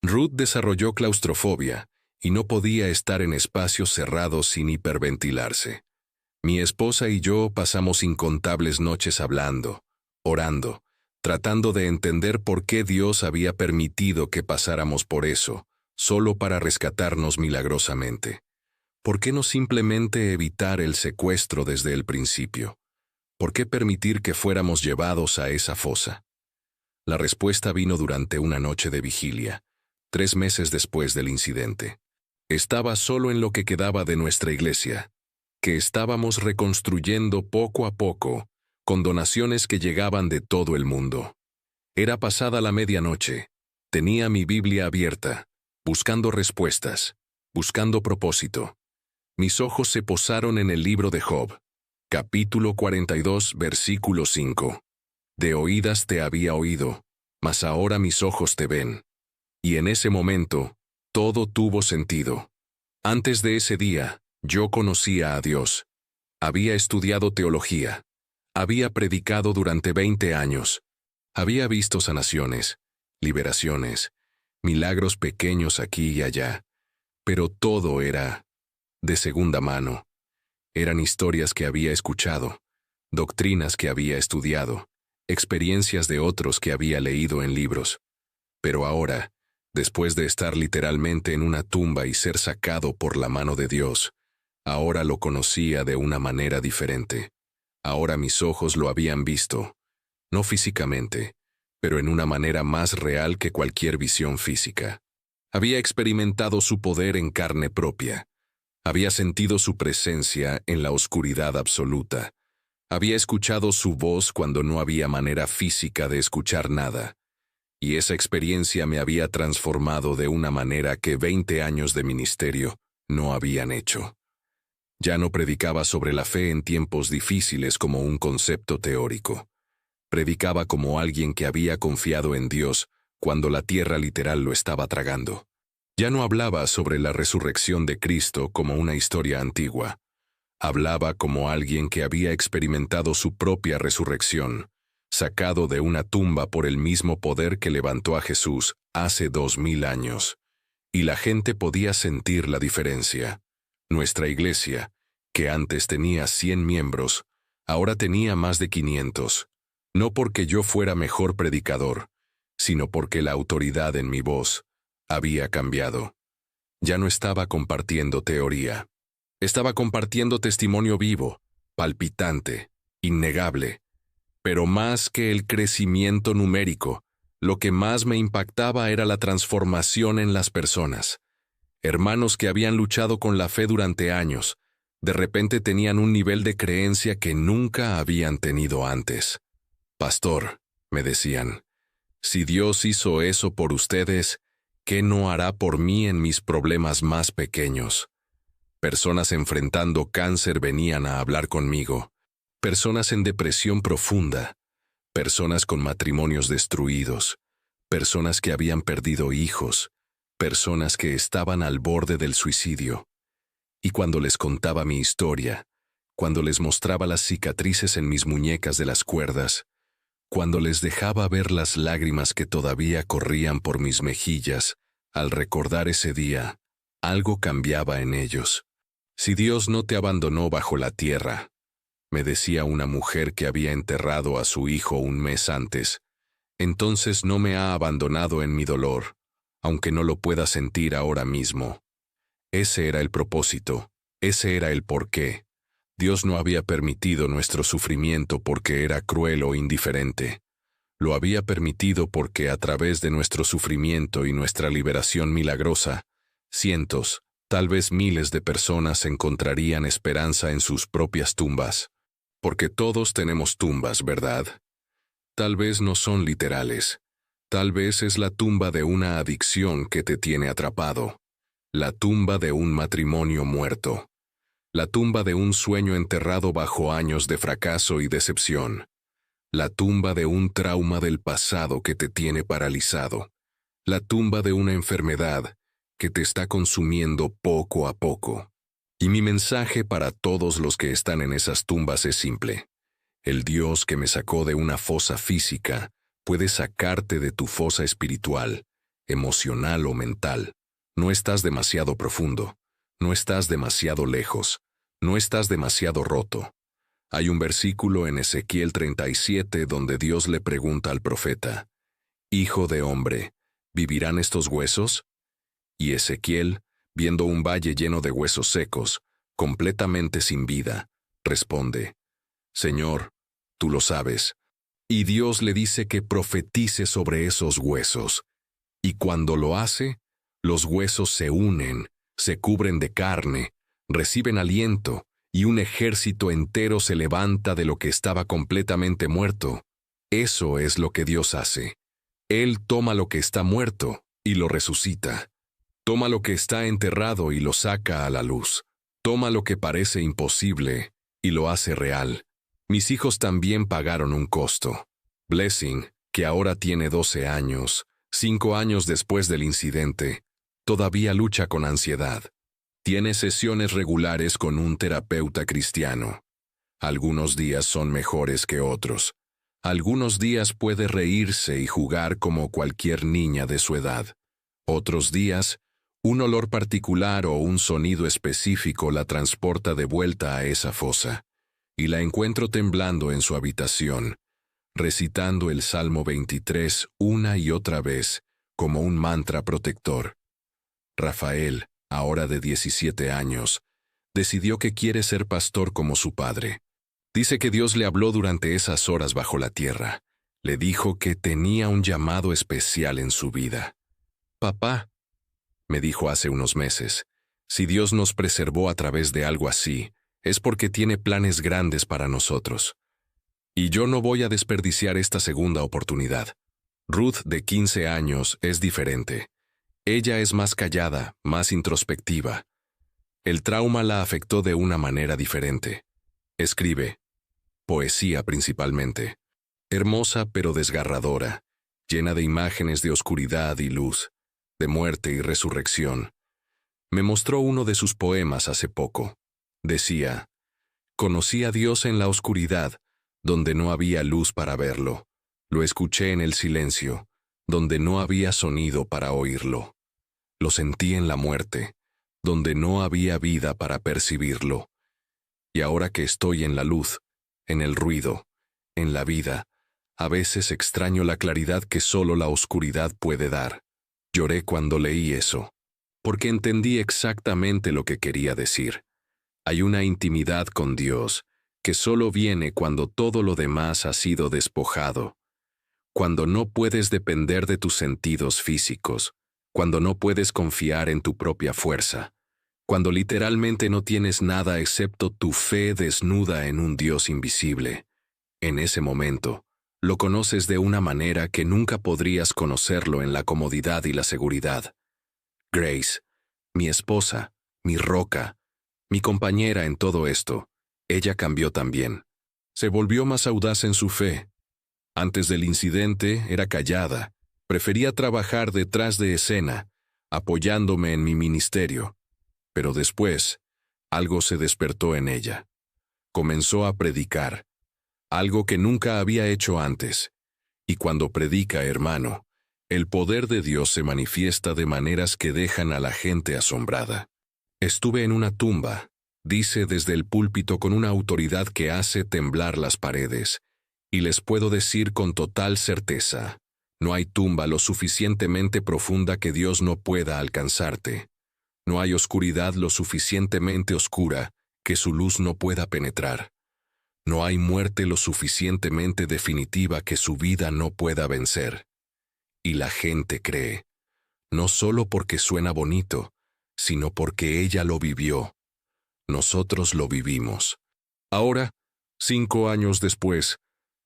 Ruth desarrolló claustrofobia y no podía estar en espacios cerrados sin hiperventilarse. Mi esposa y yo pasamos incontables noches hablando, orando, tratando de entender por qué Dios había permitido que pasáramos por eso, solo para rescatarnos milagrosamente. ¿Por qué no simplemente evitar el secuestro desde el principio? ¿Por qué permitir que fuéramos llevados a esa fosa? La respuesta vino durante una noche de vigilia, 3 meses después del incidente. Estaba solo en lo que quedaba de nuestra iglesia, que estábamos reconstruyendo poco a poco, con donaciones que llegaban de todo el mundo. Era pasada la medianoche. Tenía mi Biblia abierta, buscando respuestas, buscando propósito. Mis ojos se posaron en el libro de Job, capítulo 42, versículo 5. De oídas te había oído, mas ahora mis ojos te ven. Y en ese momento, todo tuvo sentido. Antes de ese día, yo conocía a Dios. Había estudiado teología. Había predicado durante 20 años. Había visto sanaciones, liberaciones, milagros pequeños aquí y allá. Pero todo era de segunda mano. Eran historias que había escuchado, doctrinas que había estudiado, experiencias de otros que había leído en libros. Pero ahora, después de estar literalmente en una tumba y ser sacado por la mano de Dios, ahora lo conocía de una manera diferente. Ahora mis ojos lo habían visto, no físicamente, pero en una manera más real que cualquier visión física. Había experimentado su poder en carne propia. Había sentido su presencia en la oscuridad absoluta. Había escuchado su voz cuando no había manera física de escuchar nada. Y esa experiencia me había transformado de una manera que 20 años de ministerio no habían hecho. Ya no predicaba sobre la fe en tiempos difíciles como un concepto teórico. Predicaba como alguien que había confiado en Dios cuando la tierra literal lo estaba tragando. Ya no hablaba sobre la resurrección de Cristo como una historia antigua. Hablaba como alguien que había experimentado su propia resurrección, sacado de una tumba por el mismo poder que levantó a Jesús hace 2000 años. Y la gente podía sentir la diferencia. Nuestra iglesia, que antes tenía 100 miembros, ahora tenía más de 500. No porque yo fuera mejor predicador, sino porque la autoridad en mi voz había cambiado. Ya no estaba compartiendo teoría. Estaba compartiendo testimonio vivo, palpitante, innegable. Pero más que el crecimiento numérico, lo que más me impactaba era la transformación en las personas. Hermanos que habían luchado con la fe durante años, de repente tenían un nivel de creencia que nunca habían tenido antes. Pastor, me decían, si Dios hizo eso por ustedes, ¿qué no hará por mí en mis problemas más pequeños? Personas enfrentando cáncer venían a hablar conmigo. Personas en depresión profunda. Personas con matrimonios destruidos. Personas que habían perdido hijos. Personas que estaban al borde del suicidio. Y cuando les contaba mi historia, cuando les mostraba las cicatrices en mis muñecas de las cuerdas, cuando les dejaba ver las lágrimas que todavía corrían por mis mejillas, al recordar ese día, algo cambiaba en ellos. Si Dios no te abandonó bajo la tierra, me decía una mujer que había enterrado a su hijo un mes antes, entonces no me ha abandonado en mi dolor, aunque no lo pueda sentir ahora mismo. Ese era el propósito, ese era el porqué. Dios no había permitido nuestro sufrimiento porque era cruel o indiferente. Lo había permitido porque a través de nuestro sufrimiento y nuestra liberación milagrosa, cientos, tal vez miles de personas encontrarían esperanza en sus propias tumbas. Porque todos tenemos tumbas, ¿verdad? Tal vez no son literales. Tal vez es la tumba de una adicción que te tiene atrapado. La tumba de un matrimonio muerto. La tumba de un sueño enterrado bajo años de fracaso y decepción. La tumba de un trauma del pasado que te tiene paralizado. La tumba de una enfermedad que te está consumiendo poco a poco. Y mi mensaje para todos los que están en esas tumbas es simple. El Dios que me sacó de una fosa física puede sacarte de tu fosa espiritual, emocional o mental. No estás demasiado profundo. No estás demasiado lejos. No estás demasiado roto. Hay un versículo en Ezequiel 37 donde Dios le pregunta al profeta, «Hijo de hombre, ¿vivirán estos huesos?» Y Ezequiel, viendo un valle lleno de huesos secos, completamente sin vida, responde, «Señor, tú lo sabes». Y Dios le dice que profetice sobre esos huesos. Y cuando lo hace, los huesos se unen, se cubren de carne, reciben aliento, y un ejército entero se levanta de lo que estaba completamente muerto. Eso es lo que Dios hace. Él toma lo que está muerto y lo resucita. Toma lo que está enterrado y lo saca a la luz. Toma lo que parece imposible y lo hace real. Mis hijos también pagaron un costo. Blessing, que ahora tiene 12 años, 5 años después del incidente, todavía lucha con ansiedad. Tiene sesiones regulares con un terapeuta cristiano. Algunos días son mejores que otros. Algunos días puede reírse y jugar como cualquier niña de su edad. Otros días, un olor particular o un sonido específico la transporta de vuelta a esa fosa, y la encuentro temblando en su habitación, recitando el Salmo 23 una y otra vez, como un mantra protector. Rafael, ahora de 17 años, decidió que quiere ser pastor como su padre. Dice que Dios le habló durante esas horas bajo la tierra. Le dijo que tenía un llamado especial en su vida. «Papá», me dijo hace unos meses, «si Dios nos preservó a través de algo así, es porque tiene planes grandes para nosotros. Y yo no voy a desperdiciar esta segunda oportunidad». Ruth, de 15 años, es diferente. Ella es más callada, más introspectiva. El trauma la afectó de una manera diferente. Escribe, poesía principalmente. Hermosa pero desgarradora, llena de imágenes de oscuridad y luz, de muerte y resurrección. Me mostró uno de sus poemas hace poco. Decía, «Conocí a Dios en la oscuridad, donde no había luz para verlo. Lo escuché en el silencio, donde no había sonido para oírlo. Lo sentí en la muerte, donde no había vida para percibirlo. Y ahora que estoy en la luz, en el ruido, en la vida, a veces extraño la claridad que solo la oscuridad puede dar». Lloré cuando leí eso, porque entendí exactamente lo que quería decir. Hay una intimidad con Dios que solo viene cuando todo lo demás ha sido despojado, cuando no puedes depender de tus sentidos físicos, cuando no puedes confiar en tu propia fuerza, cuando literalmente no tienes nada excepto tu fe desnuda en un Dios invisible. En ese momento, lo conoces de una manera que nunca podrías conocerlo en la comodidad y la seguridad. Grace, mi esposa, mi roca, mi compañera en todo esto, ella cambió también. Se volvió más audaz en su fe. Antes del incidente era callada, prefería trabajar detrás de escena, apoyándome en mi ministerio. Pero después, algo se despertó en ella. Comenzó a predicar, algo que nunca había hecho antes. Y cuando predica, hermano, el poder de Dios se manifiesta de maneras que dejan a la gente asombrada. Estuve en una tumba, dice desde el púlpito con una autoridad que hace temblar las paredes, y les puedo decir con total certeza, no hay tumba lo suficientemente profunda que Dios no pueda alcanzarte. No hay oscuridad lo suficientemente oscura que su luz no pueda penetrar. No hay muerte lo suficientemente definitiva que su vida no pueda vencer. Y la gente cree, no solo porque suena bonito, sino porque ella lo vivió. Nosotros lo vivimos. Ahora, 5 años después,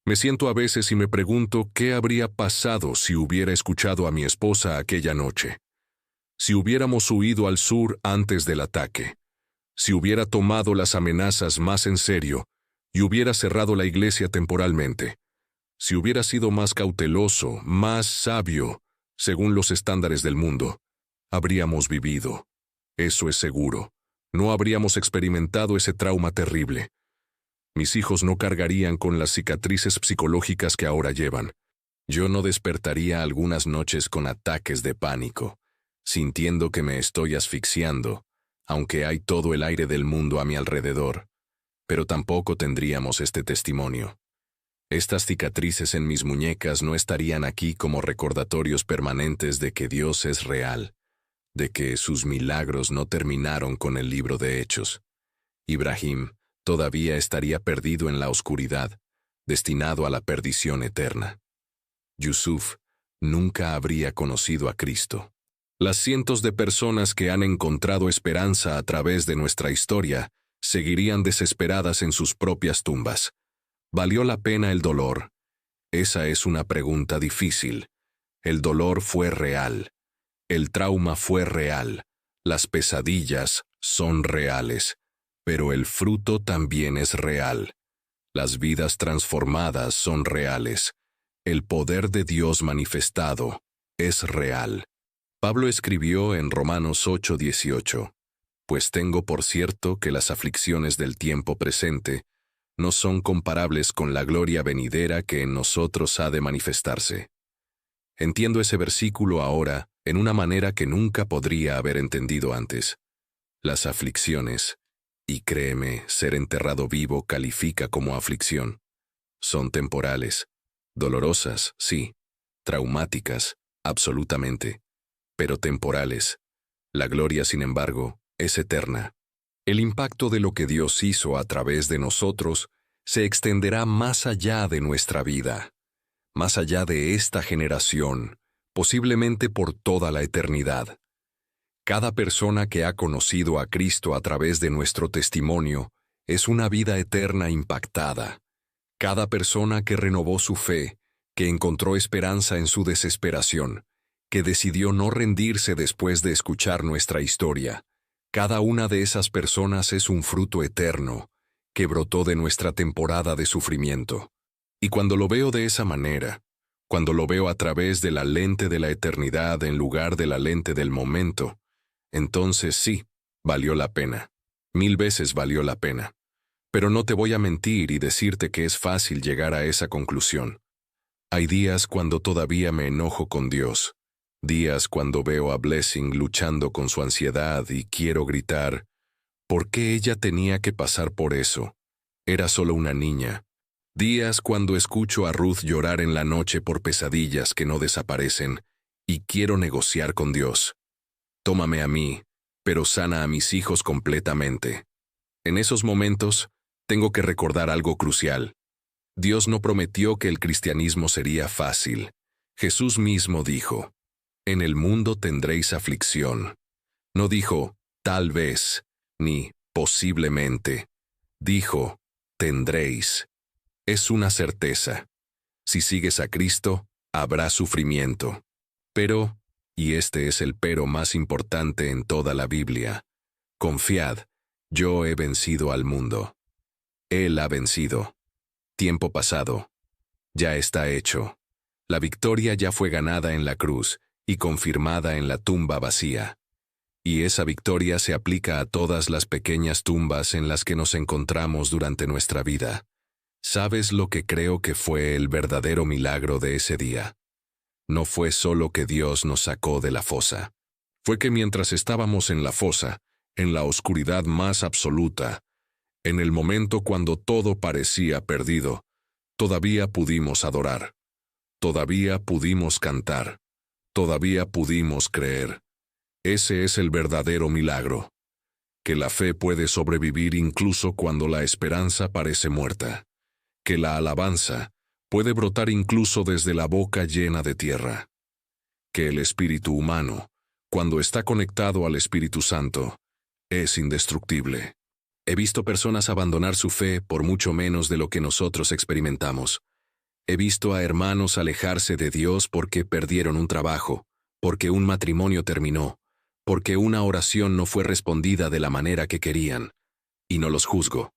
me siento a veces y me pregunto qué habría pasado si hubiera escuchado a mi esposa aquella noche. Si hubiéramos huido al sur antes del ataque. Si hubiera tomado las amenazas más en serio y hubiera cerrado la iglesia temporalmente. Si hubiera sido más cauteloso, más sabio, según los estándares del mundo, habríamos vivido. Eso es seguro. No habríamos experimentado ese trauma terrible. Mis hijos no cargarían con las cicatrices psicológicas que ahora llevan. Yo no despertaría algunas noches con ataques de pánico, sintiendo que me estoy asfixiando, aunque hay todo el aire del mundo a mi alrededor, pero tampoco tendríamos este testimonio. Estas cicatrices en mis muñecas no estarían aquí como recordatorios permanentes de que Dios es real, de que sus milagros no terminaron con el libro de Hechos. Ibrahim todavía estaría perdido en la oscuridad, destinado a la perdición eterna. Yusuf nunca habría conocido a Cristo. Las cientos de personas que han encontrado esperanza a través de nuestra historia seguirían desesperadas en sus propias tumbas. ¿Valió la pena el dolor? Esa es una pregunta difícil. El dolor fue real. El trauma fue real. Las pesadillas son reales. Pero el fruto también es real. Las vidas transformadas son reales. El poder de Dios manifestado es real. Pablo escribió en Romanos 8:18, «Pues tengo por cierto que las aflicciones del tiempo presente no son comparables con la gloria venidera que en nosotros ha de manifestarse». Entiendo ese versículo ahora en una manera que nunca podría haber entendido antes. Las aflicciones, y créeme, ser enterrado vivo califica como aflicción, son temporales, dolorosas, sí, traumáticas, absolutamente, pero temporales. La gloria, sin embargo, es eterna. El impacto de lo que Dios hizo a través de nosotros se extenderá más allá de nuestra vida, más allá de esta generación, posiblemente por toda la eternidad. Cada persona que ha conocido a Cristo a través de nuestro testimonio es una vida eterna impactada. Cada persona que renovó su fe, que encontró esperanza en su desesperación, que decidió no rendirse después de escuchar nuestra historia, cada una de esas personas es un fruto eterno que brotó de nuestra temporada de sufrimiento. Y cuando lo veo de esa manera, cuando lo veo a través de la lente de la eternidad en lugar de la lente del momento, entonces sí, valió la pena. 1000 veces valió la pena. Pero no te voy a mentir y decirte que es fácil llegar a esa conclusión. Hay días cuando todavía me enojo con Dios, días cuando veo a Blessing luchando con su ansiedad y quiero gritar, ¿por qué ella tenía que pasar por eso? Era solo una niña. Días cuando escucho a Ruth llorar en la noche por pesadillas que no desaparecen y quiero negociar con Dios. Tómame a mí, pero sana a mis hijos completamente. En esos momentos, tengo que recordar algo crucial. Dios no prometió que el cristianismo sería fácil. Jesús mismo dijo, «En el mundo tendréis aflicción». No dijo, «tal vez», ni «posiblemente». Dijo, «tendréis». Es una certeza. Si sigues a Cristo, habrá sufrimiento. Pero, y este es el pero más importante en toda la Biblia, confiad, yo he vencido al mundo. Él ha vencido. Tiempo pasado. Ya está hecho. La victoria ya fue ganada en la cruz y confirmada en la tumba vacía. Y esa victoria se aplica a todas las pequeñas tumbas en las que nos encontramos durante nuestra vida. ¿Sabes lo que creo que fue el verdadero milagro de ese día? No fue solo que Dios nos sacó de la fosa. Fue que mientras estábamos en la fosa, en la oscuridad más absoluta, en el momento cuando todo parecía perdido, todavía pudimos adorar, todavía pudimos cantar, todavía pudimos creer. Ese es el verdadero milagro, que la fe puede sobrevivir incluso cuando la esperanza parece muerta, que la alabanza puede brotar incluso desde la boca llena de tierra, que el espíritu humano, cuando está conectado al Espíritu Santo, es indestructible. He visto personas abandonar su fe por mucho menos de lo que nosotros experimentamos. He visto a hermanos alejarse de Dios porque perdieron un trabajo, porque un matrimonio terminó, porque una oración no fue respondida de la manera que querían. Y no los juzgo.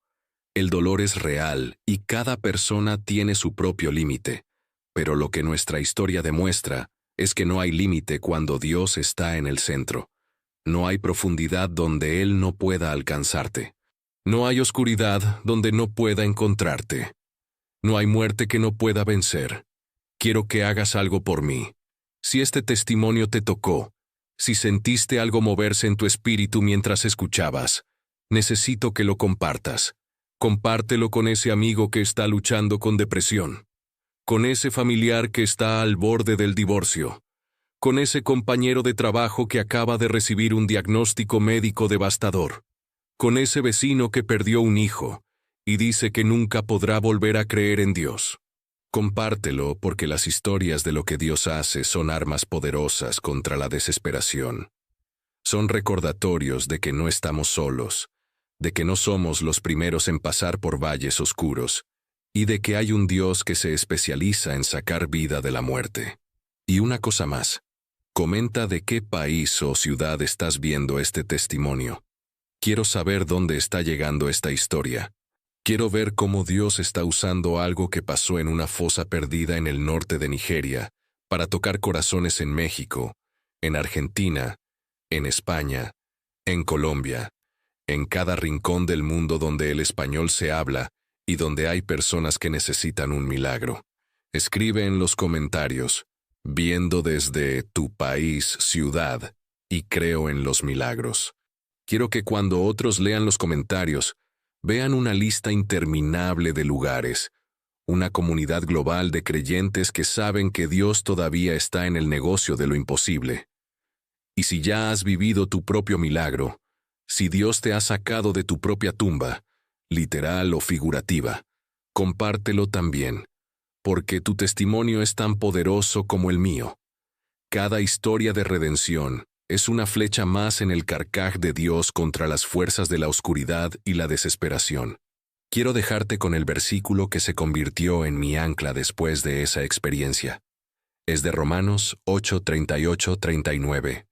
El dolor es real y cada persona tiene su propio límite, pero lo que nuestra historia demuestra es que no hay límite cuando Dios está en el centro. No hay profundidad donde Él no pueda alcanzarte. No hay oscuridad donde no pueda encontrarte. No hay muerte que no pueda vencer. Quiero que hagas algo por mí. Si este testimonio te tocó, Si sentiste algo moverse en tu espíritu mientras escuchabas, necesito que lo compartas. Compártelo con ese amigo que está luchando con depresión, con ese familiar que está al borde del divorcio, con ese compañero de trabajo que acaba de recibir un diagnóstico médico devastador, con ese vecino que perdió un hijo y dice que nunca podrá volver a creer en Dios. Compártelo porque las historias de lo que Dios hace son armas poderosas contra la desesperación. Son recordatorios de que no estamos solos, de que no somos los primeros en pasar por valles oscuros, y de que hay un Dios que se especializa en sacar vida de la muerte. Y una cosa más, comenta de qué país o ciudad estás viendo este testimonio. Quiero saber dónde está llegando esta historia. Quiero ver cómo Dios está usando algo que pasó en una fosa perdida en el norte de Nigeria para tocar corazones en México, en Argentina, en España, en Colombia, en cada rincón del mundo donde el español se habla y donde hay personas que necesitan un milagro. Escribe en los comentarios, viendo desde tu país, ciudad, y creo en los milagros. Quiero que cuando otros lean los comentarios, vean una lista interminable de lugares, una comunidad global de creyentes que saben que Dios todavía está en el negocio de lo imposible. Y si ya has vivido tu propio milagro, si Dios te ha sacado de tu propia tumba, literal o figurativa, compártelo también, porque tu testimonio es tan poderoso como el mío. Cada historia de redención es una flecha más en el carcaj de Dios contra las fuerzas de la oscuridad y la desesperación. Quiero dejarte con el versículo que se convirtió en mi ancla después de esa experiencia. Es de Romanos 8:38-39.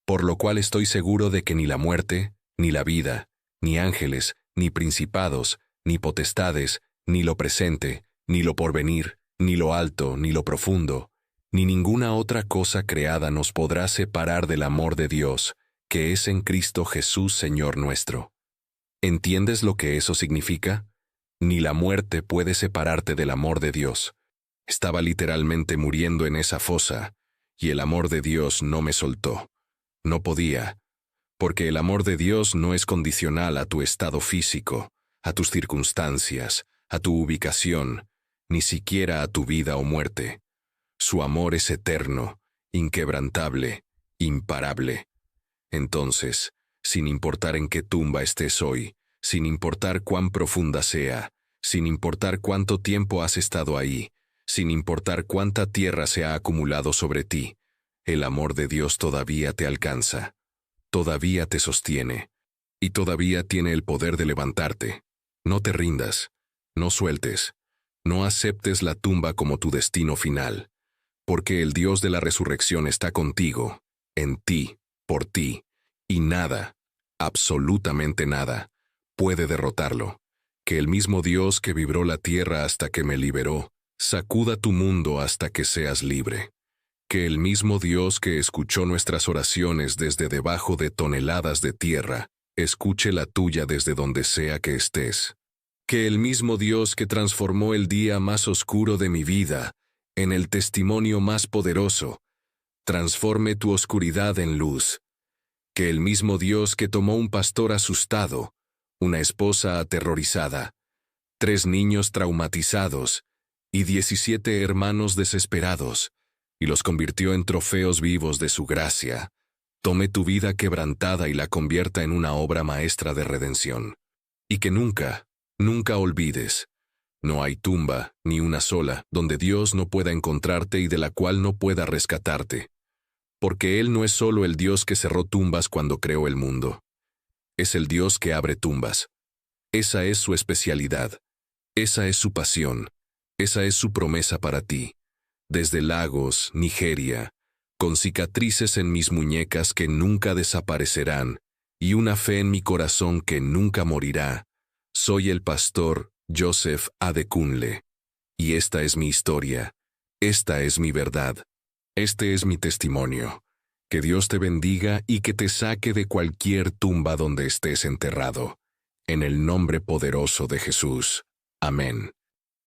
Por lo cual estoy seguro de que ni la muerte, ni la vida, ni ángeles, ni principados, ni potestades, ni lo presente, ni lo porvenir, ni lo alto, ni lo profundo, ni ninguna otra cosa creada nos podrá separar del amor de Dios, que es en Cristo Jesús Señor nuestro. ¿Entiendes lo que eso significa? Ni la muerte puede separarte del amor de Dios. Estaba literalmente muriendo en esa fosa, y el amor de Dios no me soltó. No podía, porque el amor de Dios no es condicional a tu estado físico, a tus circunstancias, a tu ubicación, ni siquiera a tu vida o muerte. Su amor es eterno, inquebrantable, imparable. Entonces, sin importar en qué tumba estés hoy, sin importar cuán profunda sea, sin importar cuánto tiempo has estado ahí, sin importar cuánta tierra se ha acumulado sobre ti, el amor de Dios todavía te alcanza, todavía te sostiene, y todavía tiene el poder de levantarte. No te rindas, no sueltes, no aceptes la tumba como tu destino final. Porque el Dios de la resurrección está contigo, en ti, por ti, y nada, absolutamente nada, puede derrotarlo. Que el mismo Dios que vibró la tierra hasta que me liberó, sacuda tu mundo hasta que seas libre. Que el mismo Dios que escuchó nuestras oraciones desde debajo de toneladas de tierra, escuche la tuya desde donde sea que estés. Que el mismo Dios que transformó el día más oscuro de mi vida, en el testimonio más poderoso, transforme tu oscuridad en luz. Que el mismo Dios que tomó un pastor asustado, una esposa aterrorizada, 3 niños traumatizados y 17 hermanos desesperados, y los convirtió en trofeos vivos de su gracia, tome tu vida quebrantada y la convierta en una obra maestra de redención. Y que nunca, nunca olvides, no hay tumba, ni una sola, donde Dios no pueda encontrarte y de la cual no pueda rescatarte. Porque Él no es solo el Dios que cerró tumbas cuando creó el mundo. Es el Dios que abre tumbas. Esa es su especialidad. Esa es su pasión. Esa es su promesa para ti. Desde Lagos, Nigeria, con cicatrices en mis muñecas que nunca desaparecerán, y una fe en mi corazón que nunca morirá, soy el pastor Joseph Adekunle. Y esta es mi historia. Esta es mi verdad. Este es mi testimonio. Que Dios te bendiga y que te saque de cualquier tumba donde estés enterrado. En el nombre poderoso de Jesús. Amén.